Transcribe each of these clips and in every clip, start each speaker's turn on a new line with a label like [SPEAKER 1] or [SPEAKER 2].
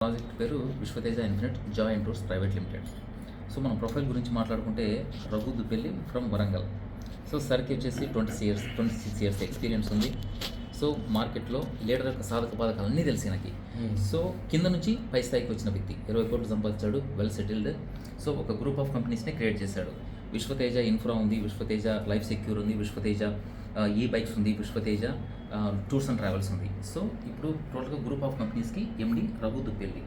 [SPEAKER 1] Project పేరు Vishwateja infinite Joy and tours private limited. So మనం profile గురించి మాట్లాడుకుంటే రఘు దుబ్బెల్లి ఫ్రమ్ వరంగల్. సో సార్కి వచ్చేసి 26 ఇయర్స్ ఎక్స్పీరియన్స్ ఉంది. సో మార్కెట్లో లీడర్ యొక్క సాధక బాధకాలు అన్నీ తెలిసి నాకు. సో కింద నుంచి పై స్థాయికి వచ్చిన వ్యక్తి 20 కోట్లు సంపాదించాడు, వెల్ సెటిల్డ్. సో ఒక గ్రూప్ ఆఫ్ కంపెనీస్ని క్రియేట్ చేశాడు. విశ్వతేజ ఇన్ఫ్రా ఉంది, విశ్వతేజ లైఫ్ సెక్యూర్ ఉంది, విశ్వతేజ ఈ బైక్స్ ఉంది, విశ్వతేజ టూర్స్ అండ్ ట్రావెల్స్ ఉంది. సో ఇప్పుడు టోటల్గా గ్రూప్ ఆఫ్ కంపెనీస్కి MD Raghu Dubbelli.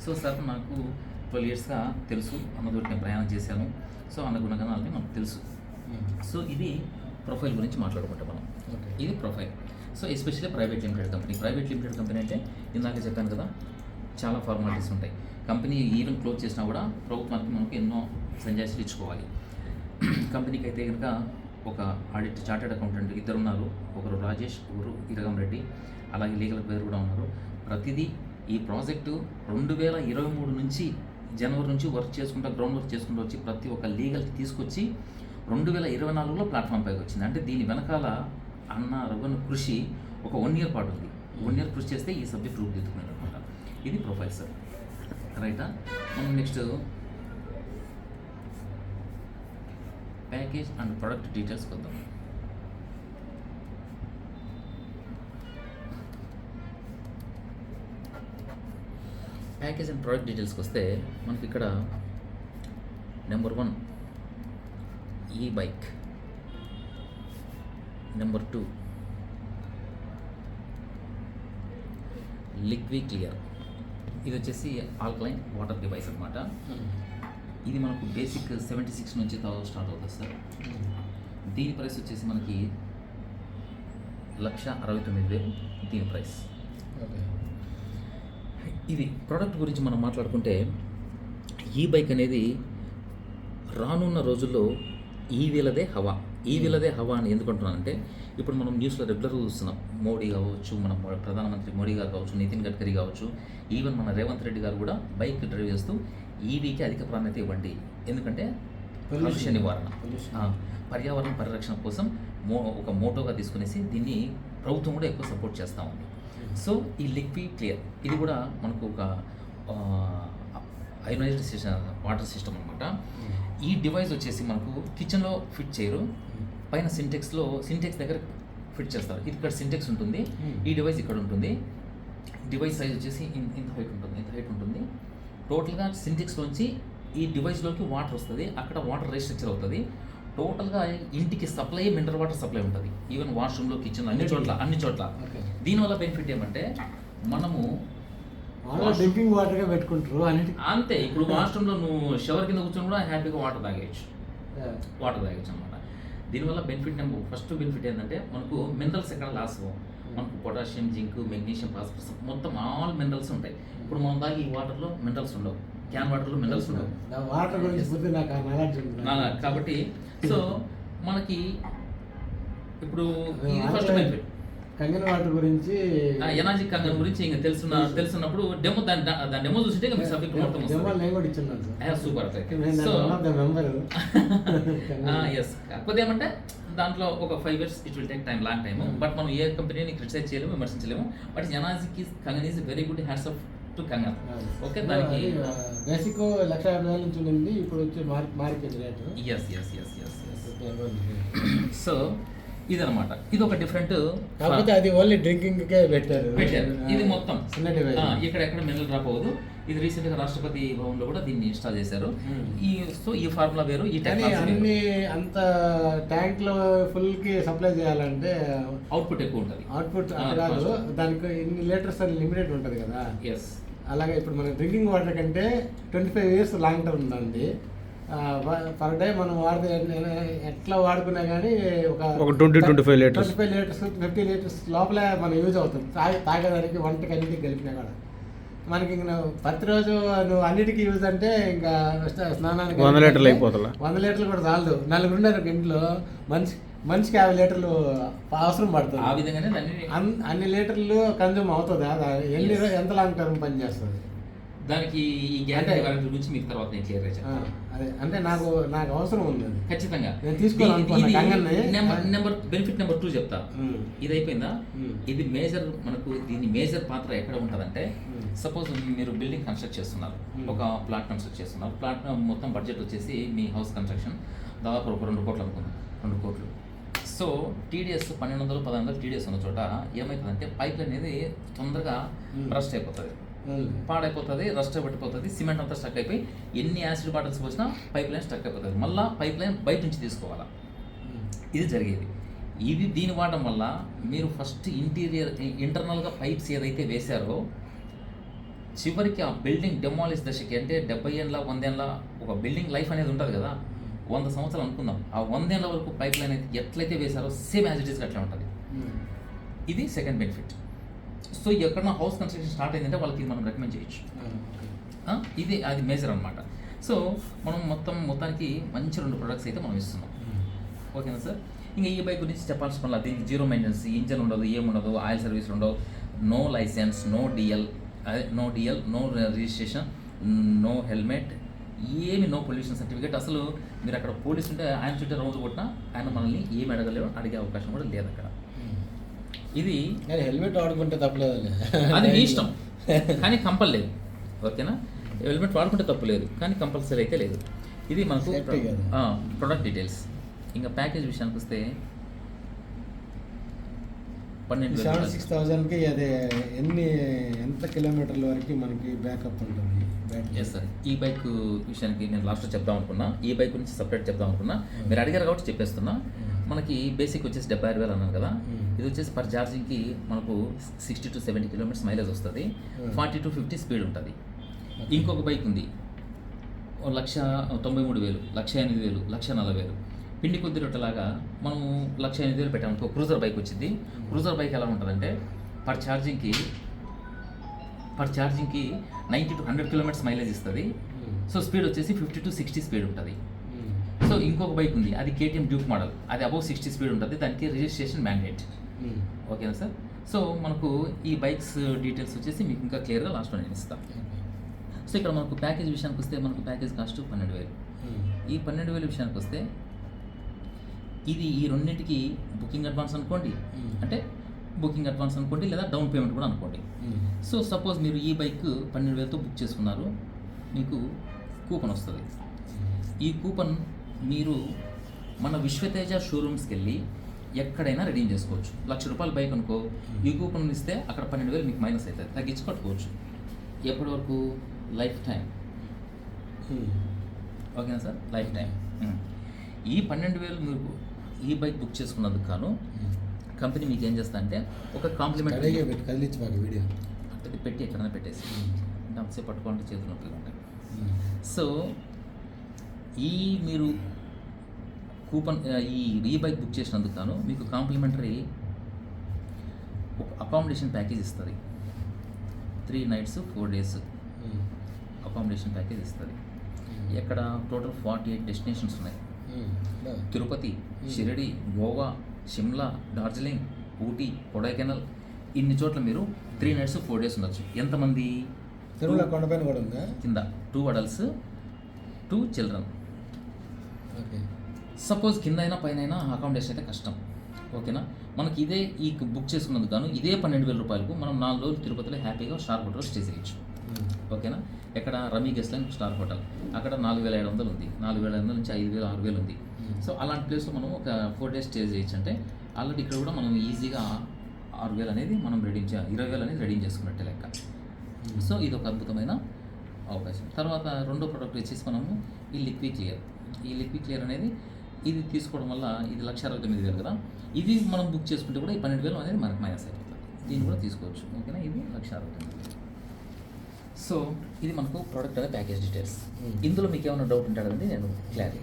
[SPEAKER 1] So sir నాకు 12 ఇయర్స్గా తెలుసు, అన్నదోటి నేను ప్రయాణం చేశాను. సో అన్న గుణగణాలని మనకు తెలుసు. సో ఇది ప్రొఫైల్ గురించి మాట్లాడుకుంటాం మనం. ఇది profile. So especially private limited company అంటే ఇందాక చెప్పాను కదా, చాలా ఫార్మాలిటీస్ ఉంటాయి. కంపెనీ ఈవెన్ క్లోజ్ చేసినా కూడా ప్రభుత్వానికి మనకు ఎన్నో సంజాయిషీలు ఇచ్చుకోవాలి. కంపెనీకి అయితే కనుక ఒక ఆడిట్ చార్టెడ్ అకౌంటెంట్ ఇద్దరు ఉన్నారు, ఒకరు రాజేష్, ఒకరు ఇరగం రెడ్డి, అలాగే లీగల్ పేరు కూడా ఉన్నారు. ప్రతిదీ ఈ ప్రాజెక్టు 2023 నుంచి జనవరి నుంచి గ్రౌండ్ వర్క్ చేసుకుంటూ వచ్చి ప్రతి ఒక్క లీగల్కి తీసుకొచ్చి 2024లో ప్లాట్ఫామ్ పైకి వచ్చింది. అంటే దీని వెనకాల అన్న రఘున కృషి ఒక 1 ఇయర్ పాటు ఉంది. 1 ఇయర్ కృషి చేస్తే ఈ సబ్జెక్ట్ రూపుదిద్దుకున్నాడు అనమాట. ఇది ప్రొఫైల్ సార్, రైటా. మనం next package and product details కొద్దాం. ప్యాకేజ్ అండ్ ప్రొడక్ట్ డీటెయిల్స్కి వస్తే మనకి ఇక్కడ నెంబర్ 1 ఈ బైక్, నెంబర్ 2 లిక్వి క్లియర్. ఇది వచ్చేసి ఆల్కలైన్ వాటర్ డివైస్ అనమాట. ఇది మనకు బేసిక్ 76 నుంచి స్టార్ట్ అవుతుంది సార్. దీని ప్రైస్ వచ్చేసి మనకి 1,69,000 దీని ప్రైస్. ఇది ప్రోడక్ట్ గురించి మనం మాట్లాడుకుంటే ఈ బైక్ అనేది రానున్న రోజుల్లో ఈవీలదే హవా అని ఎందుకంటున్నానంటే, ఇప్పుడు మనం న్యూస్లో రెగ్యులర్గా చూస్తున్నాం. మోడీ కావచ్చు, మన ప్రధానమంత్రి మోడీ గారు కావచ్చు, నితిన్ గడ్కరీ కావచ్చు, ఈవెన్ మన రేవంత్ రెడ్డి గారు కూడా బైక్ డ్రైవ్ చేస్తూ ఈవీకి అధిక ప్రాధాన్యత ఇవ్వండి, ఎందుకంటే కాలుష్య నివారణ, పర్యావరణ పరిరక్షణ కోసం ఒక మోటోగా తీసుకునేసి దీన్ని ప్రభుత్వం కూడా ఎక్కువ సపోర్ట్ చేస్తూ ఉంది. సో ఈ లిక్వి క్లియర్ ఇది కూడా మనకు ఒక అయోనైజ్డ్ వాటర్ సిస్టమ్ అనమాట. ఈ డివైస్ వచ్చేసి మనకు కిచెన్లో ఫిట్ చేయరు, పైన సింటెక్స్ దగ్గర ఫిట్ చేస్తారు. ఇది ఇక్కడ సింటెక్స్ ఉంటుంది, ఈ డివైస్ ఇక్కడ ఉంటుంది. డివైస్ సైజ్ వచ్చేసి ఇంత హైట్ ఉంటుంది. టోటల్గా సింటెక్స్లోంచి ఈ డివైస్లోకి వాటర్ వస్తుంది, అక్కడ వాటర్ రీస్ట్రక్చర్ అవుతుంది. టోటల్గా ఇంటికి సప్లై మినరల్ వాటర్ సప్లై ఉంటుంది, ఈవెన్ వాష్రూమ్లో, కిచెన్, అన్ని చోట్ల. దీనివల్ల బెనిఫిట్ ఏమంటే మనము
[SPEAKER 2] డ్రింకింగ్ వాటర్గా పెట్టుకుంటారు
[SPEAKER 1] అంతే. ఇప్పుడు వాష్రూమ్లో నువ్వు షవర్ కింద కూర్చొని కూడా హ్యాపీగా వాటర్ తాగేయచ్చు అనమాట. దీనివల్ల ఫస్ట్ బెనిఫిట్ ఏంటంటే మనకు మినరల్స్ ఎక్కడ లాస్ అవ్వం. మనకు పొటాషియం, జింక్, మెగ్నీషియం, ఫాస్ఫరస్ మొత్తం ఆల్ మినరల్స్ ఉంటాయి. ఇప్పుడు మనం తాగి ఈ వాటర్లో మినరల్స్ ఉండవు, క్యాన్ వాటర్లో మినరల్స్ ఉండవు.
[SPEAKER 2] వాటర్ గురించి నాకు
[SPEAKER 1] కాబట్టి సో మనకి ఇప్పుడు ఫస్ట్ బెనిఫిట్
[SPEAKER 2] కంగన్ వాటర్ గురించి,
[SPEAKER 1] ఎనర్జీ కంగన్ గురించి ఇంకా తెలుసున్నప్పుడు డెమో దాని డెమో చూసింటే మీకు సబ్జెక్ట్ మొత్తం సూపర్. సో ఎస్, కాకపోతే ఏమంటే దాంట్లో ఒక 5 years it will take time, long time. But మనం ఏ కంపెనీని క్రిటిసైజ్ చేయలేము, విమర్శించలేము. బట్ ఎనర్జీకి Kangan is very good, hats off to Kangan. Okay, దానికి
[SPEAKER 2] బేసిక్ 1,50,000 నుంచి ఉంది, ఇప్పుడు వచ్చి మారిపోయింది రేటు.
[SPEAKER 1] సో ఇదనమాట, ఇది ఒక డిఫరెంట్.
[SPEAKER 2] కాకపోతే అది ఓన్లీ డ్రింకింగ్ కే పెట్టారు.
[SPEAKER 1] ఇది మొత్తం
[SPEAKER 2] చిన్న డివైస్,
[SPEAKER 1] ఇక్కడ మినరల్ డ్రాప్ అవ్వదు. ఇది రీసెంట్ గా రాష్ట్రపతి భవన్ లో కూడా దీన్ని ఇన్స్టాల్ చేశారు. ఈ ఫార్ములా వేరు, ఈ
[SPEAKER 2] అన్ని అంత ట్యాంక్ లో ఫుల్ కి సప్లై చేయాలంటే
[SPEAKER 1] అవుట్పుట్ ఎక్కువ ఉంటుంది.
[SPEAKER 2] అవుట్పుట్ కాదు, దానికి ఇన్ని లీటర్స్ అని లిమిటెడ్ ఉంటుంది కదా.
[SPEAKER 1] ఎస్,
[SPEAKER 2] అలాగే ఇప్పుడు మన డ్రింకింగ్ వాటర్ కంటే 25 years లాంగ్ టర్మ్ ఉందండి. పర్ డే మనం ఎట్లా వాడుకున్నా కానీ ఒక 25 లీటర్స్ 50 లీటర్స్ లోపలే మనం యూజ్ అవుతుంది. తాగేదానికి, వంటకి, అన్నిటికి కలిపినా కూడా మనకి ఇంకా ప్రతిరోజు నువ్వు అన్నిటికీ యూజ్ అంటే ఇంకా స్నానానికి
[SPEAKER 3] 100 లీటర్లు అయిపోతుంది.
[SPEAKER 2] 100 లీటర్లు కూడా చాలదు. 4 ఉన్నారు ఇంట్లో, మనిషికి 50 లీటర్లు అవసరం పడుతుంది.
[SPEAKER 1] ఆ విధంగానే
[SPEAKER 2] అన్ని లీటర్లు కన్జ్యూమ్ అవుతుంది. ఎంత లాంగ్ టర్మ్ పని చేస్తుంది
[SPEAKER 1] దానికి. ఈ గ్యారెంటీ వారంటీ గురించి మీకు తర్వాత నేను క్లియర్ చేస్తాను.
[SPEAKER 2] అదే అంటే నాకు అవసరం ఉంది,
[SPEAKER 1] ఖచ్చితంగా
[SPEAKER 2] నేను తీసుకోవాలి.
[SPEAKER 1] బెనిఫిట్ నెంబర్ 2 చెప్తా. ఇది అయిపోయిందా? ఇది మేజర్, మనకు దీని మేజర్ పాత్ర ఎక్కడ ఉంటుందంటే సపోజ్ మీరు బిల్డింగ్ కన్స్ట్రక్ట్ చేస్తున్నారు, ఒక ప్లాట్ కన్స్ట్రక్ట్ చేస్తున్నారు. ప్లాట్ మొత్తం బడ్జెట్ వచ్చేసి మీ హౌస్ కన్స్ట్రక్షన్ దాదాపు ఒక 2 కోట్లు అనుకుందాం, 2 కోట్లు. సో టీడీఎస్ 1200-1500 టీడీఎస్ ఉన్న చోట ఏమవుతుందంటే పైప్ అనేది తొందరగా రస్ట్ అయిపోతుంది, పాడైపోతుంది, రస్ట్ పట్టిపోతుంది, సిమెంట్ అంతా స్టక్ అయిపోయి ఎన్ని యాసిడ్ బాటిల్స్ వచ్చినా పైప్ లైన్ స్టక్ అయిపోతుంది. మళ్ళీ పైప్ లైన్ బయట నుంచి తీసుకోవాలా, ఇది జరిగేది. దీన్ని వాడడం వల్ల మీరు ఫస్ట్ ఇంటర్నల్గా పైప్స్ ఏదైతే వేశారో చివరికి ఆ బిల్డింగ్ డెమాలిష్ దశకి, అంటే 70 ఏళ్ళ 100 ఏళ్ళ ఒక బిల్డింగ్ లైఫ్ అనేది ఉంటుంది కదా, 100 సంవత్సరాలు అనుకుందాం, ఆ 100 ఏళ్ళ వరకు పైప్ లైన్ అయితే ఎట్లయితే వేశారో సేమ్ యాజ్ ఇట్ ఈస్గా అట్లా ఉంటుంది. ఇది సెకండ్ బెనిఫిట్. సో ఎక్కడన్నా హౌస్ కన్స్ట్రక్షన్ స్టార్ట్ అయిందంటే వాళ్ళకి ఇది మనం రికమెండ్ చేయొచ్చు. ఇది అది మేజర్ అనమాట. సో మనం మొత్తానికి మంచి 2 ప్రొడక్ట్స్ అయితే మనం ఇస్తున్నాం. ఓకేనా సార్? ఇంకా ఈ బైక్ గురించి చెప్పాల్సిన పని, దీనికి 0 మెయింటెనెన్స్, ఇంజన్ ఉండదు, ఏముండదు, ఆయిల్ సర్వీస్ ఉండవు, no licence, no DL, no registration, no helmet, ఏమి నో పొల్యూషన్ సర్టిఫికేట్. అసలు మీరు అక్కడ పోలీసు ఉంటే ఆయన చుట్టూ రౌండ్ కొట్టినా ఆయన మనల్ని ఏమి అడగలేవు, అడిగే అవకాశం కూడా లేదు అక్కడ. ఇది
[SPEAKER 2] హెల్మెట్ వాడుకుంటే తప్పలేదు,
[SPEAKER 1] అది మీ ఇష్టం, కానీ కంపల్ లేదు. ఓకేనా? హెల్మెట్ వాడుకుంటే తప్పు లేదు, కానీ కంపల్సరీ అయితే లేదు. ఇది మనకు ప్రొడక్ట్ డీటెయిల్స్. ఇంకా ప్యాకేజ్ విషయానికి వస్తే
[SPEAKER 2] 12,6,000కి అదే ఎంత కిలోమీటర్ల వరకు మనకి బ్యాకప్ ఉంటుంది?
[SPEAKER 1] Yes sir. ఈ బైక్ విషయానికి నేను లాస్ట్ చెప్దాం అనుకున్నా, ఈ బైక్ గురించి సపరేట్ చెప్దాం అనుకున్నా, మీరు అడిగారు కాబట్టి చెప్పేస్తున్నా. మనకి బేసిక్ వచ్చేసి 76,000 అన్నాను కదా, ఇది వచ్చేసి పర్ ఛార్జింగ్కి మనకు 60 to 70 కిలోమీటర్స్ మైలేజ్ వస్తుంది, 40 to 50 స్పీడ్ ఉంటుంది. ఇంకొక బైక్ ఉంది 1,93,000, 1,08,000, 1,40,000. పిండి కొద్ది రొట్టెలాగా మనము 1,08,000 పెట్టాము. క్రూజర్ బైక్ వచ్చింది. క్రూజర్ బైక్ ఎలా ఉంటుందంటే పర్ ఛార్జింగ్కి 90 to 100 కిలోమీటర్స్ మైలేజ్ ఇస్తుంది. సో స్పీడ్ వచ్చేసి 50 to 60 స్పీడ్ ఉంటుంది. సో ఇంకొక బైక్ ఉంది, అది కేటీఎం డ్యూక్ మోడల్, అది అబౌవ్ 60 స్పీడ్ ఉంటుంది, దానికి రిజిస్ట్రేషన్ మ్యాండేట్. ఓకేనా సార్? సో మనకు ఈ బైక్స్ డీటెయిల్స్ వచ్చేసి మీకు ఇంకా క్లియర్గా లాస్ట్లో నేను ఇస్తాను. సో ఇక్కడ మనకు ప్యాకేజ్ విషయానికి వస్తే మనకు ప్యాకేజ్ కాస్ట్ 12,000. ఈ 12,000 విషయానికి వస్తే ఇది ఈ రెండింటికి బుకింగ్ అడ్వాన్స్ అనుకోండి, అంటే బుకింగ్ అడ్వాన్స్ అనుకోండి, లేదా డౌన్ పేమెంట్ కూడా అనుకోండి. సో సపోజ్ మీరు ఈ బైక్ 12,000తో బుక్ చేసుకున్నారు, మీకు కూపన్ వస్తుంది. ఈ కూపన్ మీరు మన విశ్వతేజ షోరూమ్స్కి వెళ్ళి ఎక్కడైనా రెడీమ్ చేసుకోవచ్చు. ₹1,00,000 బైక్ అనుకో, ఈ కూపన్ ఇస్తే అక్కడ 12,000 మీకు మైనస్ అవుతుంది, తగ్గించి కట్టుకోవచ్చు. ఎప్పటి వరకు? Life time. ఓకేనా సార్? Life time. ఈ 12,000 మీరు ఈ బైక్ బుక్ చేసుకున్నందుకు గాను కంపెనీ మీకు ఏం చేస్తా అంటే ఒక కాంప్లిమెంటరీ వీడియో అది పెట్టి ఎక్కడైనా పెట్టేసి అంతసేపు పట్టుకోవాలంటే చేతులు నొప్పిగా ఉంటాయి. సో ఈ మీరు కూపన్ ఈ బైక్ బుక్ చేసినందుకు గాను మీకు కాంప్లిమెంటరీ ఒక అకామిడేషన్ ప్యాకేజ్ ఇస్తుంది. 3 nights 4 days అకామిడేషన్ ప్యాకేజ్ ఇస్తుంది. ఎక్కడ టోటల్ 48 డెస్టినేషన్స్ ఉన్నాయి. తిరుపతి, షిరిడి, గోవా, షిమ్లా, డార్జిలింగ్, ఊటీ, కొడైకెనాల్, ఇన్ని చోట్ల మీరు 3 nights 4 days ఉండొచ్చు. ఎంతమంది?
[SPEAKER 2] తిరుమల కొండపైన కూడా ఉందా?
[SPEAKER 1] కింద 2 adults 2 children. సపోజ్ కింద అయినా పైన అయినా అకామిడేషన్ అయితే కష్టం. ఓకేనా? మనకి ఇదే ఈ బుక్ చేసుకున్నందుకు గాను ఇదే 12,000 రూపాయలకు మనం 4 రోజులు తిరుపతిలో హ్యాపీగా స్టార్ హోటల్ స్టే చేయొచ్చు. ఓకేనా? ఎక్కడ? Rummy guest line star hotel, అక్కడ 4,700 ఉంది, 4,500 నుంచి 5,000 6,000 ఉంది. సో అలాంటి ప్లేస్లో మనం ఒక 4 days స్టే చేయొచ్చు. అంటే ఆల్రెడీ ఇక్కడ కూడా మనం ఈజీగా 6,000 అనేది మనం రెడీమ్ 20,000 అనేది రెడీమ్ చేసుకున్నట్టే లెక్క. సో ఇది ఒక అద్భుతమైన అవకాశం. తర్వాత రెండో ప్రోడక్ట్ వచ్చేసి మనము ఈ లిక్విడ్ క్లియర్ అనేది ఇది తీసుకోవడం వల్ల ఇది 1,69,000 కదా, ఇది మనం బుక్ చేసుకుంటే కూడా ఈ 12,000 అనేది మనకు మైనస్ అయిపోతుంది. దీన్ని కూడా తీసుకోవచ్చు. ఓకేనా? ఇది 1,69,000. సో ఇది మనకు ప్రోడక్ట్ అనే ప్యాకేజ్ డీటెయిల్స్. ఇందులో మీకు ఏమైనా డౌట్ ఉంటే అడగండి, నేను క్లియర్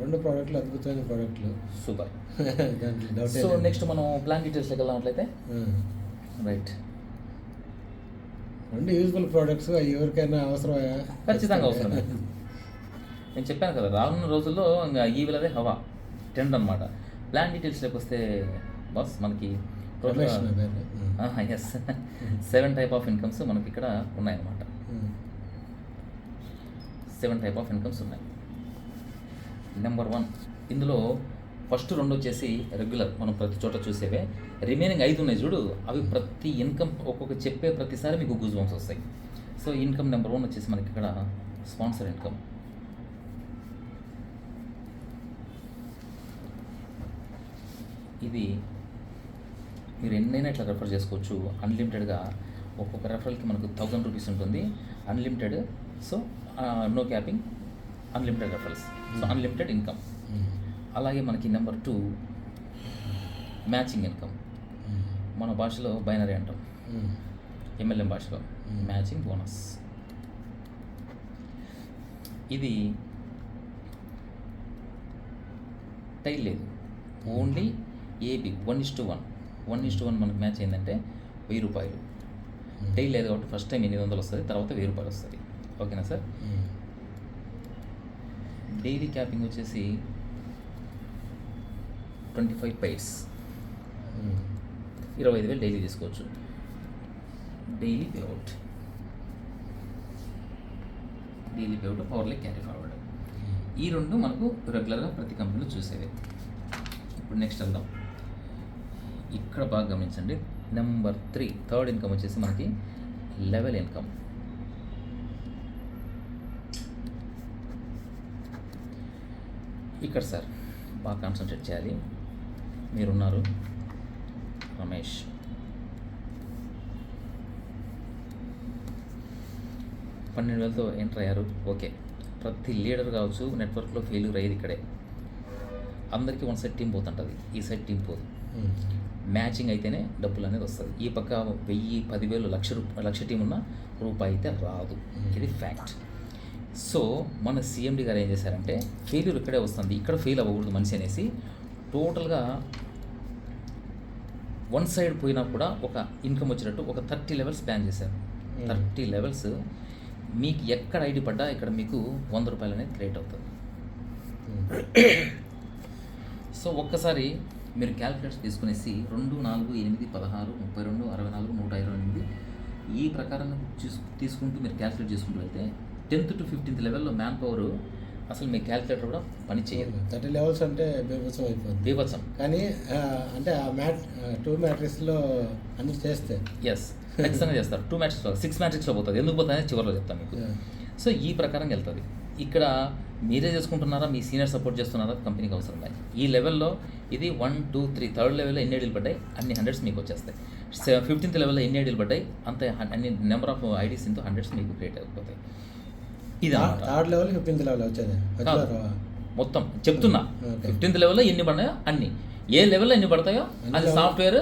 [SPEAKER 2] 2 ప్రోడక్ట్లు అద్భుతమైన ప్రోడక్ట్లు.
[SPEAKER 1] సూపర్. సో నెక్స్ట్ మనం ప్లాన్ డీటెయిల్స్లోకి వెళ్ళినట్లయితే రైట్,
[SPEAKER 2] 2 యూజ్ఫుల్ ప్రోడక్ట్స్, ఎవరికైనా అవసరమా?
[SPEAKER 1] ఖచ్చితంగా అవసరమే. నేను చెప్పాను కదా, రానున్న రోజుల్లో ఇంకా ఈ వీలదే హవా ట్రెండ్ అనమాట. ప్లాన్ డీటెయిల్స్లోకి వస్తే బాస్ మనకి ఎస్ 7 type ఆఫ్ ఇన్కమ్స్ మనకి ఇక్కడ ఉన్నాయన్నమాట. 7 type ఆఫ్ ఇన్కమ్స్ ఉన్నాయి. నెంబర్ 1 ఇందులో ఫస్ట్ 2 వచ్చేసి రెగ్యులర్, మనం ప్రతి చోట చూసేవే. రిమైనింగ్ 5 ఉన్నాయి చూడు, అవి ప్రతి ఇన్కమ్ ఒక్కొక్క చెప్పే ప్రతిసారి మీకు గూజ్ బంప్స్ వస్తాయి. సో ఇన్కమ్ నెంబర్ 1 వచ్చేసి మనకి ఇక్కడ స్పాన్సర్ ఇన్కమ్. ఇది మీరు ఎన్నైనా ఇట్లా రెఫర్ చేసుకోవచ్చు అన్లిమిటెడ్గా. ఒక్కొక్క రెఫరల్కి మనకు 1000 రూపీస్ ఉంటుంది, unlimited. So no capping, unlimited referrals, so unlimited income. అలాగే మనకి నెంబర్ 2 మ్యాచింగ్ ఇన్కమ్. మన భాషలో బైనరీ అంటాం, ఎంఎల్ఎం భాషలో మ్యాచింగ్ బోనస్. ఇది టైల్ లేదు, ఓన్లీ ఏబి 1:1. 1:1 మనకు మ్యాచ్ ఏంటంటే 1000 రూపాయలు. టైల్ లేదు కాబట్టి ఫస్ట్ టైం 800 వస్తుంది, తర్వాత 1000 రూపాయలు వస్తుంది. ఓకేనా సార్? డైలీ క్యాపింగ్ వచ్చేసి 25 పైస్, 25,000 డైలీ తీసుకోవచ్చు. డైలీ పేఅవుట్, పవర్లీ క్యారీ ఫార్వర్డ్. ఈ 2 మనకు రెగ్యులర్గా ప్రతి కంపెనీలో చూసేవి. ఇప్పుడు నెక్స్ట్ వెళ్దాం. ఇక్కడ బాగా గమనించండి. నెంబర్ 3 థర్డ్ ఇన్కమ్ వచ్చేసి మనకి లెవెల్ ఇన్కమ్. ఇక్కడ సార్ బాగా కాన్సన్ట్రేట్ చేయాలి. మీరున్నారు రమేష్, $12,000తో ఎంటర్ అయ్యారు. ఓకే, ప్రతి లీడర్ కావచ్చు నెట్వర్క్లో ఫెయిల్యూర్ అయ్యేది ఇక్కడే. అందరికీ వన్ సైడ్ టీం పోతుంటుంది, ఈ సైడ్ టీం పోదు. మ్యాచింగ్ అయితేనే డబ్బులు అనేది వస్తుంది. ఈ పక్క 1000, 10,000, లక్ష టీం ఉన్న రూపాయి అయితే రాదు. ఇది ఫ్యాక్ట్. సో మన సిఎండి గారు ఏం చేశారంటే ఫెయిల్యూర్ ఇక్కడే వస్తుంది, ఇక్కడ ఫెయిల్ అవ్వకూడదు మనిషి అనేసి టోటల్గా వన్ సైడ్ పోయినా కూడా ఒక ఇన్కమ్ వచ్చేటట్టు ఒక 30 లెవెల్స్ ప్లాన్ చేశారు. 30 లెవెల్స్ మీకు ఎక్కడ ఐడి పడ్డా ఇక్కడ మీకు 100 రూపాయలు అనేది క్రియేట్ అవుతుంది. సో ఒక్కసారి మీరు క్యాల్కులేటర్స్ తీసుకునేసి 2, 4, 8, 16, 32, 64, 128 ఈ ప్రకారం తీసుకుంటూ మీరు క్యాల్కులేట్ చేసుకుంటూ వెళ్తే 10th to 15th లెవెల్లో మ్యాన్ పవర్ అసలు మీ క్యాల్కులేటర్ కూడా పని చేయదు.
[SPEAKER 2] 30 లెవెల్స్ అంటే బీభత్సం అయిపోతుంది.
[SPEAKER 1] బీభత్సం
[SPEAKER 2] కానీ అంటే ఆ 2 మ్యాట్రిక్స్లో అన్ని చేస్తే
[SPEAKER 1] ఎస్ ఖచ్చితంగా చేస్తారు. 2 మ్యాట్రిక్స్లో 6 మ్యాట్రిక్స్లో పోతుంది. ఎందుకు పోతుంది చివరిలో చెప్తాను మీకు. సో ఈ ప్రకారం వెళ్తుంది. ఇక్కడ మీరే చేసుకుంటున్నారా, మీ సీనియర్ సపోర్ట్ చేస్తున్నారా, కంపెనీకి అవసరం లేదు. ఈ లెవెల్లో ఇది 1, 2, 3 థర్డ్ లెవెల్లో ఎన్ని ఐడీలు పడ్డాయి అన్ని 100s మీకు వచ్చేస్తాయి. 15th లెవెల్లో ఎన్ని ఐడీలు పడ్డాయి అంతే అన్ని number of IDs into 100s మీకు క్రియేట్ అయిపోతాయి. ఇది
[SPEAKER 2] థర్డ్ లెవెల్ 15th లెవెల్ వచ్చేది
[SPEAKER 1] మొత్తం చెప్తున్నా. 15th లెవెల్లో ఎన్ని పడినాయో అన్ని, ఏ లెవెల్లో ఎన్ని పడతాయో అది సాఫ్ట్వేర్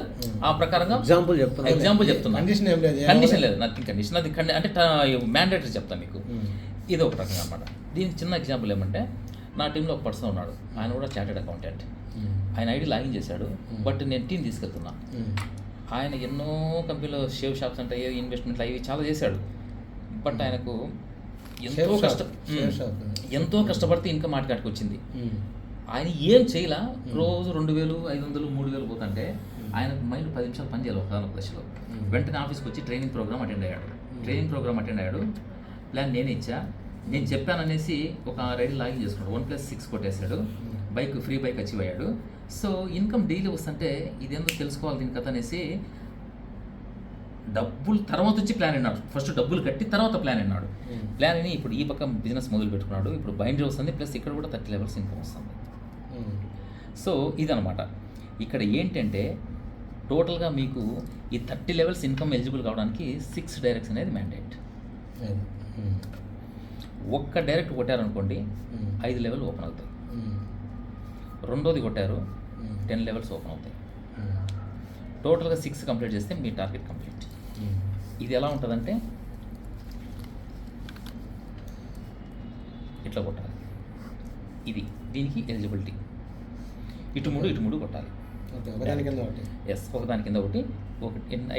[SPEAKER 1] ఆ ప్రకారంగా ఎగ్జాంపుల్ చెప్తున్నా. కండిషన్ లేదు, నథింగ్ కండిషన్. అది అంటే మ్యాండేటరీ చెప్తాను మీకు. ఇది ఒక రకంగా అనమాట. దీనికి చిన్న ఎగ్జాంపుల్ ఏమంటే నా టీంలో ఒక పర్సన్ ఉన్నాడు, ఆయన కూడా చార్టెడ్ అకౌంటెంట్. ఆయన ఐడి లాగిన్ చేశాడు, బట్ నేను టీం తీసుకెళ్తున్నా. ఆయన ఎన్నో కంపెనీలో షేవ్ షాప్స్ అంటే ఇన్వెస్ట్మెంట్లు అవి చాలా చేశాడు. బట్ ఆయనకు ఎంతో కష్టపడితే ఇన్కమ్ మాట్లాడికి వచ్చింది. ఆయన ఏం చేయలా, రోజు 2,500, 3,000 పోతుంటే ఆయనకు మైండ్ 10 నిమిషాలు పని చేయాలి ఒక దశలో. వెంటనే ఆఫీస్కి వచ్చి ట్రైనింగ్ ప్రోగ్రామ్ అటెండ్ అయ్యాడు. ప్లాన్ నేనే ఇచ్చా, నేను చెప్పాననేసి ఒక రైడ్ లాగిన్ చేసుకున్నాడు. 1+6 కొట్టేశాడు, ఫ్రీ బైక్ అచీవ్ అయ్యాడు. సో ఇన్కమ్ డైలీ వస్తుంటే ఇదేందో తెలుసుకోవాలి దీని కథ అనేసి డబ్బులు తర్వాత వచ్చి ప్లాన్ అన్నాడు. ఫస్ట్ డబ్బులు కట్టి తర్వాత ప్లాన్ అన్నాడు. ప్లాన్ అని ఇప్పుడు ఈ పక్క బిజినెస్ మొదలు పెట్టుకున్నాడు. ఇప్పుడు బైండరీ వస్తుంది, ప్లస్ ఇక్కడ కూడా 30 లెవెల్స్ ఇన్కమ్ వస్తుంది. సో ఇదనమాట. ఇక్కడ ఏంటంటే టోటల్గా మీకు ఈ 30 లెవెల్స్ ఇన్కమ్ ఎలిజిబుల్ కావడానికి 6 డైరెక్ట్స్ అనేది మ్యాండేట్. ఒక్క డైరెక్ట్ కొట్టారనుకోండి 5 లెవెల్ ఓపెన్ అవుతాయి. రెండోది కొట్టారు 10 లెవెల్స్ ఓపెన్ అవుతాయి. టోటల్గా 6 కంప్లీట్ చేస్తే మీ టార్గెట్ కంప్లీట్. ఇది ఎలా ఉంటుందంటే ఇట్లా కొట్టాలి. ఇది దీనికి ఎలిజిబిలిటీ. ఇటు మూడు కొట్టాలి. ఎస్, ఒకదాని కింద ఒకటి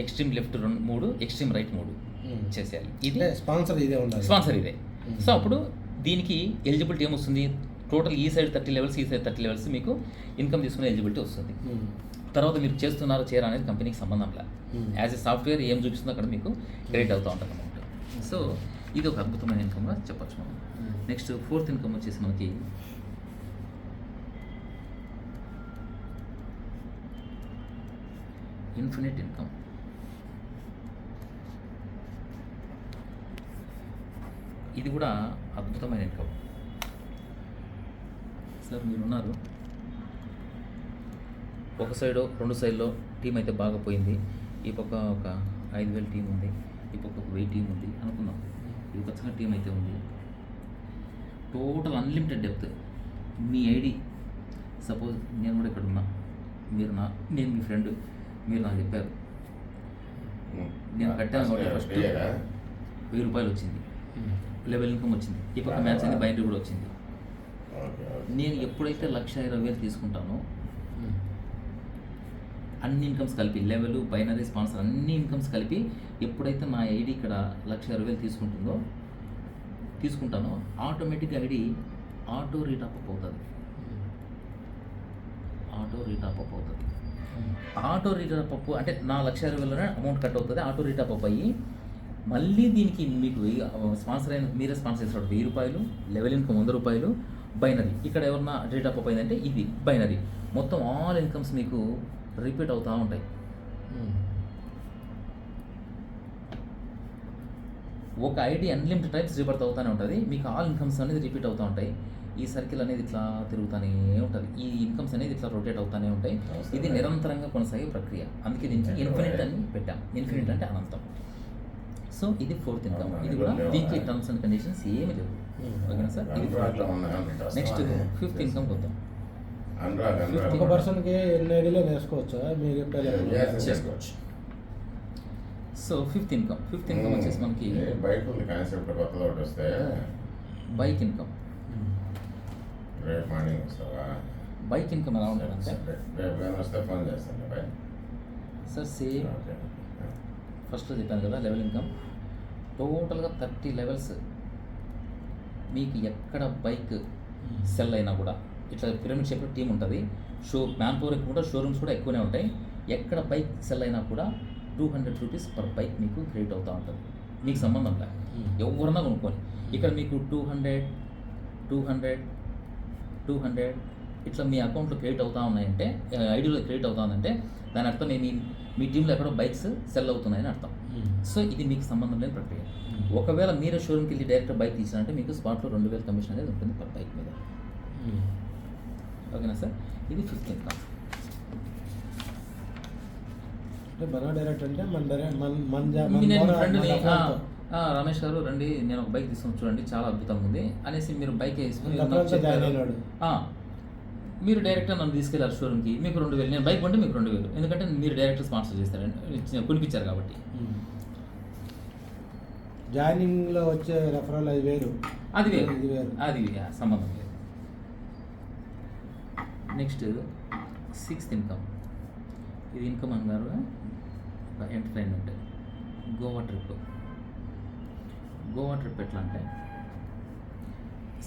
[SPEAKER 1] ఎక్స్ట్రీమ్ లెఫ్ట్ 3, ఎక్స్ట్రీమ్ రైట్ 3 చేసేయాలి. ఇది స్పాన్సర్ ఇదే. సో అప్పుడు దీనికి ఎలిజిబిలిటీ ఏమొస్తుంది, టోటల్ ఈ సైడ్ 30 లెవెల్స్, ఈ సైడ్ 30 లెవెల్స్ మీకు ఇన్కమ్ తీసుకునే ఎలిజిబిలిటీ వస్తుంది. తర్వాత మీరు చేస్తున్నారో చేయరా అనేది కంపెనీకి సంబంధం లేదు. యాజ్ ఎ సాఫ్ట్వేర్ ఏం చూపిస్తుందో అక్కడ మీకు క్రెడిట్ అవుతూ ఉంటుంది అమౌంట్. సో ఇది ఒక అద్భుతమైన ఇన్కమ్గా చెప్పచ్చు మనం. నెక్స్ట్ 4th ఇన్కమ్ వచ్చేసి మనకి ఇన్ఫినిట్ ఇన్కమ్. ఇది కూడా అద్భుతమైన ఇన్కమ్. సార్ మీరున్నారు, ఒక సైడ్ 2 సైడ్లో టీం అయితే బాగా పోయింది. ఈ పక్క ఒక 5,000 టీం ఉంది, ఈ పక్క ఒక 1000 టీం ఉంది అనుకుందాం. ఈ ఖచ్చితంగా టీం అయితే ఉంది. Total unlimited depth. మీ ఐడి సపోజ్ నేను కూడా ఇక్కడ ఉన్నా, నేను మీ ఫ్రెండ్, మీరు నాకు చెప్పారు, నేను కట్టాను కాబట్టి ఫస్ట్ 1000 రూపాయలు వచ్చింది, లెవెల్ ఇన్కమ్ వచ్చింది. ఈ పక్క మ్యాచ్ అయింది, బైండరీ కూడా వచ్చింది. నేను ఎప్పుడైతే 1,20,000 తీసుకుంటానో అన్ని ఇన్కమ్స్ కలిపి, లెవెల్, బైనరీ, స్పాన్సర్ అన్ని ఇన్కమ్స్ కలిపి ఎప్పుడైతే నా ఐడి ఇక్కడ 1,20,000 తీసుకుంటానో ఆటోమేటిక్గా ఐడి ఆటో రీటాప్ అప్ అవుతుంది. ఆటో రీటాప్ అప్ అంటే నా 1,20,000లోనే అమౌంట్ కట్ అవుతుంది. ఆటో రీటాప్ అప్ అయ్యి మళ్ళీ దీనికి మీకు స్పాన్సర్ అయిన మీరే స్పాన్సర్ చేస్తాడు 1,000 రూపాయలు, లెవెల్ ఇన్కమ్ 100 రూపాయలు, బైనరీ. ఇక్కడ ఎవరన్నా రీటాప్ అప్ అయిందంటే ఇది బైనరీ. మొత్తం ఆల్ ఇన్కమ్స్ మీకు రిపీట్ అవుతూ ఉంటాయి. ఒక ఐడి అన్లిమిటెడ్ టైమ్స్ రిపీట్ అవుతూనే ఉంటుంది. మీకు ఆల్ ఇన్కమ్స్ అనేది రిపీట్ అవుతూ ఉంటాయి. ఈ సర్కిల్ అనేది ఇట్లా తిరుగుతూనే ఉంటుంది. ఈ ఇన్కమ్స్ అనేది ఇట్లా రొటేట్ అవుతూనే ఉంటాయి. ఇది నిరంతరంగా కొనసాగే ప్రక్రియ. అందుకే దీనికి ఇన్ఫినిట్ అని పెట్టాం. ఇన్ఫినిట్ అంటే అనంతం. సో ఇది 4th ఇన్కమ్. ఇది కూడా దీనికి టర్మ్స్ అండ్ కండిషన్స్ ఏమీ లేవు. ఓకేనా సార్? ఇది నెక్స్ట్ 5th ఇన్కమ్ వద్దాం.
[SPEAKER 2] ఒక పర్సన్కి ఎన్ని ఐడిలో వేసుకోవచ్చా మీరు
[SPEAKER 1] చేసుకోవచ్చు. సో 5th ఇన్కమ్ వచ్చేసి మనకి
[SPEAKER 3] బైక్ ఉంది కాన్సెప్ట్ కొత్తలో ఒకటి వస్తే
[SPEAKER 1] బైక్ ఇన్కమ్.
[SPEAKER 3] రేపు మార్నింగ్ వస్తావా?
[SPEAKER 1] బైక్ ఇన్కమ్ ఎలా ఉంటుందంటే
[SPEAKER 3] రేపు కానీ వస్తే ఫోన్ చేస్తాను బాయ్
[SPEAKER 1] సార్. సేమ్ ఫస్ట్లో చెప్పాను కదా, లెవెల్ ఇన్కమ్ టోటల్గా 30 లెవెల్స్. మీకు ఎక్కడ బైక్ సెల్ అయినా కూడా ఇట్లా పిరమిడ్ షేప్లో టీం ఉంటుంది. మ్యాన్ పవర్ ఎక్కువ ఉంటుంది, షోరూమ్స్ కూడా ఎక్కువనే ఉంటాయి. ఎక్కడ బైక్ సెల్ అయినా కూడా 200 రూపీస్ పర్ బైక్ మీకు క్రెడిట్ అవుతూ ఉంటుంది. మీకు సంబంధం లేదు, ఎవరన్నా కొనుక్కొని. ఇక్కడ మీకు 200 ఇట్లా మీ అకౌంట్లో క్రెడిట్ అవుతూ ఉన్నాయంటే, ఐడిలో క్రెడిట్ అవుతా ఉందంటే దాని అర్థం మీ టీంలో ఎక్కడో బైక్స్ సెల్ అవుతున్నాయని అర్థం. సో ఇది మీకు సంబంధం లేని ప్రక్రియ. ఒకవేళ మీరే షోరూమ్కి వెళ్ళి డైరెక్ట్ బైక్ తీసినంటే మీకు స్పాట్లో 2,000 కమిషన్ అనేది ఉంటుంది పర్ బైక్ మీద. ఓకేనా సార్? ఇది 5th ఇన్కమ్.
[SPEAKER 2] మన డైరెక్ట్ అంటే
[SPEAKER 1] నేను ఫ్రెండ్ని రమేష్ గారు రండి, నేను ఒక బైక్ తీసుకొని చూడండి చాలా అద్భుతంగా ఉంది అనేసి మీరు బైక్ వేసుకుని మీరు డైరెక్ట్గా నన్ను తీసుకెళ్ళారు షోరూమ్కి. మీకు 2,000, నేను బైక్ కొంటే మీకు 2,000. ఎందుకంటే మీరు డైరెక్ట్ స్పాన్సర్ చేస్తారండి, కొనిపించారు కాబట్టి.
[SPEAKER 2] జాయినింగ్లో వచ్చే రెఫరల్ అది వేరు,
[SPEAKER 1] అది సంబంధం లేదు. Next 6th income. ఇది ఇన్కమ్ అన్నారు ఎంటర్టైన్మెంట్. గోవా ట్రిప్ ఎట్లా అంటే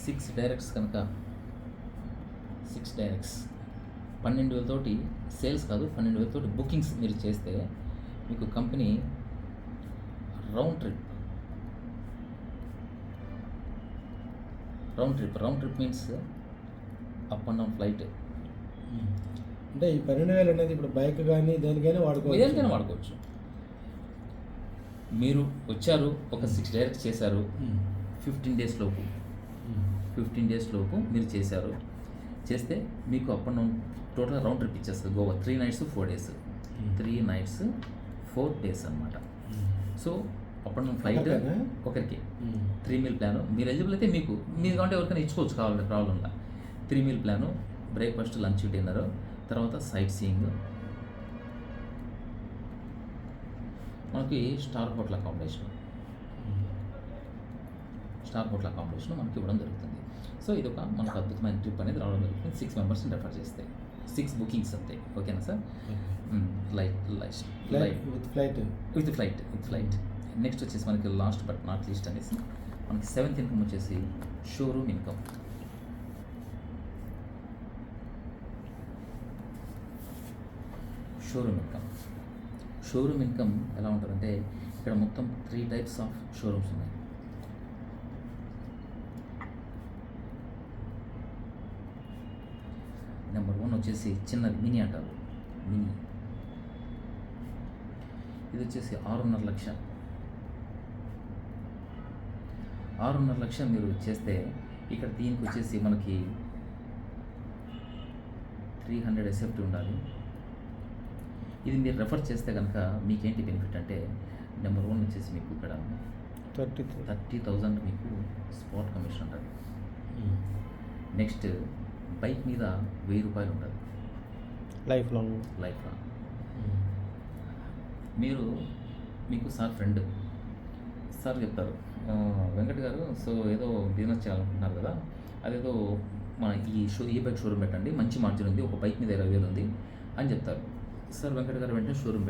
[SPEAKER 1] 6 డైరెక్ట్స్ కనుక 12,000 తోటి సేల్స్ కాదు, 12,000 తోటి బుకింగ్స్ మీరు చేస్తే మీకు company round trip means up and down flight.
[SPEAKER 2] అంటే ఈ 12,000 అనేది ఇప్పుడు బైక్ కానీ దేనికైనా
[SPEAKER 1] వాడుకోవచ్చు. మీరు వచ్చారు, ఒక 6 డైరెక్ట్స్ చేశారు, 15 డేస్ లోపు మీరు చేస్తే మీకు up and down total round trip ఇచ్చేస్తుంది. Goa 3 nights 4 days, 3 nights 4 days అనమాట. So up and down flight ఒకరికి 3 meal ప్లాను. మీరు ఎలిజిబుల్ అయితే మీరు కావాలంటే ఎవరికైనా ఇచ్చుకోవచ్చు, కావాలంటే ప్రాబ్లంలా. 3 meal plan, breakfast, lunch, dinner, తర్వాత సైట్ సీయింగ్. మనకి స్టార్ హోటల్ అకామిడేషన్ మనకి ఇవ్వడం జరుగుతుంది. సో ఇది ఒక మనకు అద్భుతమైన ట్రిప్ అనేది రావడం జరుగుతుంది. 6 members రెఫర్ చేస్తే 6 bookings అంతే. ఓకేనా సార్? With flight. నెక్స్ట్ వచ్చేసి మనకి లాస్ట్ బట్ నాట్ లీస్ట్ అనేసి మనకి 7th ఇన్కమ్ వచ్చేసి షోరూమ్ ఇన్కమ్. షోరూమ్ ఇన్కమ్ ఎలా ఉంటుందంటే ఇక్కడ మొత్తం 3 types ఆఫ్ షోరూమ్స్ ఉన్నాయి. నెంబర్ 1 వచ్చేసి చిన్నది, మినీ అంటారు. ఇది వచ్చేసి 6.5 లక్ష. 6.5 లక్ష మీరు చేస్తే ఇక్కడ దీనికి వచ్చేసి మనకి 300 ఎస్ఎఫ్టీ ఉండాలి. ఇది మీరు రెఫర్ చేస్తే కనుక మీకేంటి బెనిఫిట్ అంటే నెంబర్ 1 వచ్చేసి మీకు ఇక్కడ 30,000 మీకు స్పాట్ కమిషన్ ఉంటుంది. నెక్స్ట్ బైక్ మీద 1000 రూపాయలు ఉంటుంది
[SPEAKER 4] లైఫ్ లాంగ్. మీకు సార్ ఫ్రెండ్ సార్ చెప్తారు, వెంకట్ గారు సో ఏదో బిజినెస్ చేయాలనుకుంటున్నారు కదా, అదేదో మన ఈ బైక్ షోరూమ్ పెట్టండి, మంచి మార్జిన్ ఉంది, ఒక బైక్ మీద 20,000 ఉంది అని చెప్తారు. సార్ వెంకట్ గారు వెంటనే షోరూమ్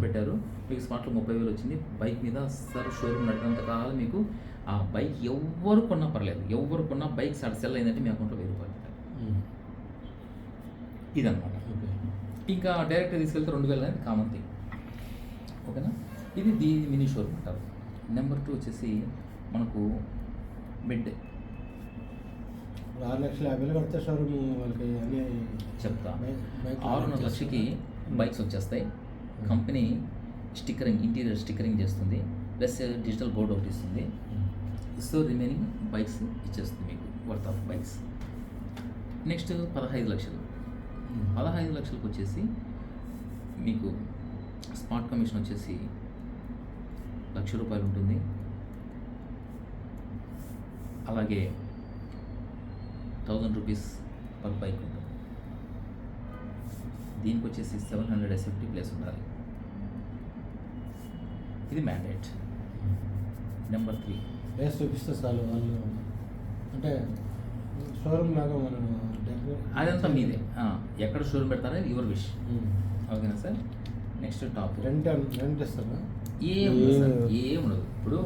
[SPEAKER 4] పెట్టారు, మీకు స్మార్ట్లో 30,000 వచ్చింది. బైక్ మీద సార్ షోరూమ్ నడిపినంత కాలం మీకు ఆ బైక్ ఎవరు కొన్నా పర్లేదు, ఎవరు కొన్నా బైక్ సెల్ అయిందంటే మీ అకౌంట్లో 1000 రూపాయలు ఉంటాయి. ఇదన్నమాట. ఇంకా డైరెక్ట్ తీసుకెళ్తే 2,000 అనేది కామన్ థింగ్. ఓకేనా, ఇది మినీ షోరూమ్ అంటారు. నెంబర్ 2 వచ్చేసి మనకు మిడ్
[SPEAKER 2] 6,50,000 కడితే షోరూమ్ వాళ్ళకి అన్నీ
[SPEAKER 1] చెప్తా. 6.5 లక్షకి బైక్స్ వచ్చేస్తాయి. కంపెనీ ఇంటీరియర్ స్టిక్కరింగ్ చేస్తుంది, ప్లస్ డిజిటల్ బోర్డ్ ఒకటి ఇస్తుంది. సో రిమైనింగ్ బైక్స్ ఇచ్చేస్తుంది మీకు, వర్త్ ఆఫ్ బైక్స్. నెక్స్ట్ 15 లక్షలు. 15 లక్షలకు వచ్చేసి మీకు స్పాట్ కమిషన్ వచ్చేసి 1,00,000 రూపాయలు ఉంటుంది. అలాగే 1,000 రూపీస్ పర్ బైక్ ఉంటుంది. దీనికి వచ్చేసి 700 ఎస్ఎఫ్టీ ప్లేస్ ఉండాలి. ఇది మ్యాండేట్. నెంబర్ 3
[SPEAKER 2] ప్లేస్ చూపిస్తే చాలు వాళ్ళు, అంటే షోరూమ్ లాగా మనం
[SPEAKER 1] అదంతా మీదే, ఎక్కడ షోరూమ్ పెడతారో యువర్ విష్. ఓకేనా సార్. నెక్స్ట్ టాప్
[SPEAKER 2] రెంట్ ఇస్తారా?
[SPEAKER 1] ఏముండదు. ఇప్పుడు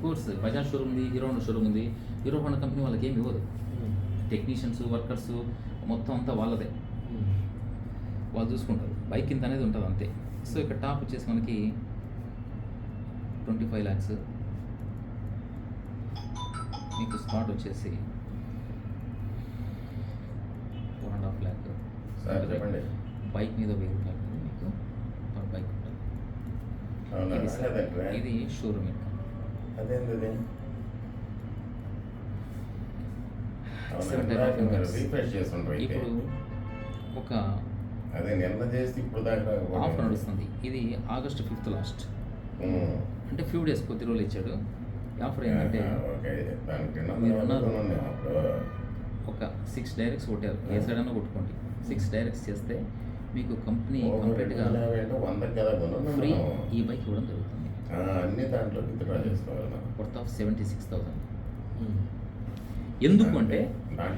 [SPEAKER 1] కోర్స్ బజాజ్ షోరూమ్ ఉంది, హీరో హోండా షోరూమ్ ఉంది. హీరో హోండా కంపెనీ వాళ్ళకి ఏమి ఇవ్వదు. టెక్నీషియన్స్, వర్కర్స్ మొత్తం అంతా వాళ్ళదే, వాళ్ళు చూసుకుంటారు. బైక్ ఇంత అనేది ఉంటుంది అంతే. సో ఇక్కడ టాప్ వచ్చేసి మనకి 25 lakhs. మీకు స్పాట్ వచ్చేసి 4.5 lakh.
[SPEAKER 3] సార్ చెప్పండి.
[SPEAKER 1] బైక్ మీద 1000 రూపాయలు మీకు పర్ బైక్ ఉంటుంది. ఇది షోరూమ్ ఇన్కమ్.
[SPEAKER 3] అదేంది రీఫ్రెష్ చేస్తుంటారు.
[SPEAKER 1] ఇప్పుడు ఒక
[SPEAKER 3] అదే నిన్న చేసి ఇప్పుడు దాకా
[SPEAKER 1] ఆఫర్ నడుస్తుంది. ఇది August 5th లాస్ట్, అంటే ఫ్యూ డేస్, కొద్ది రోజులు ఇచ్చాడు. ఆఫర్ ఏంటంటే ఒక 6 డైరెక్ట్స్ కొట్టారు, ఏ సైడ్ అన్నా కొట్టుకోండి. 6 డైరెక్ట్స్ చేస్తే మీకు కంపెనీ కంప్లీట్గా ఫ్రీ ఈ బైక్ ఇవ్వడం జరుగుతుంది.
[SPEAKER 3] అన్ని దాంట్లో విత్డ్రా చేసుకోవాలి.
[SPEAKER 1] Worth of 76,000. ఎందుకు అంటే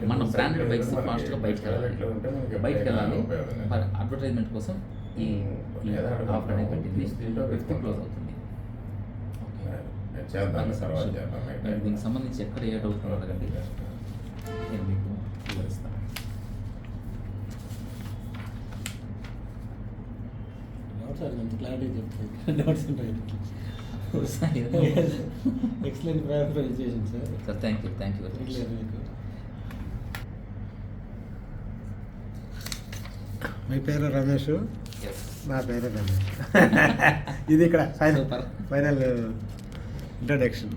[SPEAKER 1] మన బ్రాండెడ్ బైక్స్ ఫాస్ట్గా బయటకు వెళ్ళాలి. మరి అడ్వర్టైజ్మెంట్ కోసం ఈ ఆఫర్ అనేది పెట్టింది. 5th క్లోజ్ అవుతుంది. దీనికి సంబంధించి ఎక్కడ ఏ డౌట్ అడగండి, నేను మీకు వివరిస్తాను.
[SPEAKER 2] సార్ ఎంత క్లారిటీ చెప్తాను, డౌట్స్ ఉంటాయి. Excellent presentation sir.
[SPEAKER 1] Thank you very much.
[SPEAKER 2] మీ పేరు రమేష్,
[SPEAKER 1] ఎస్,
[SPEAKER 2] నా పేరు రమేష్. ఇది ఇక్కడ ఫైనల్
[SPEAKER 1] సూపర్.
[SPEAKER 2] ఇంట్రడక్షన్.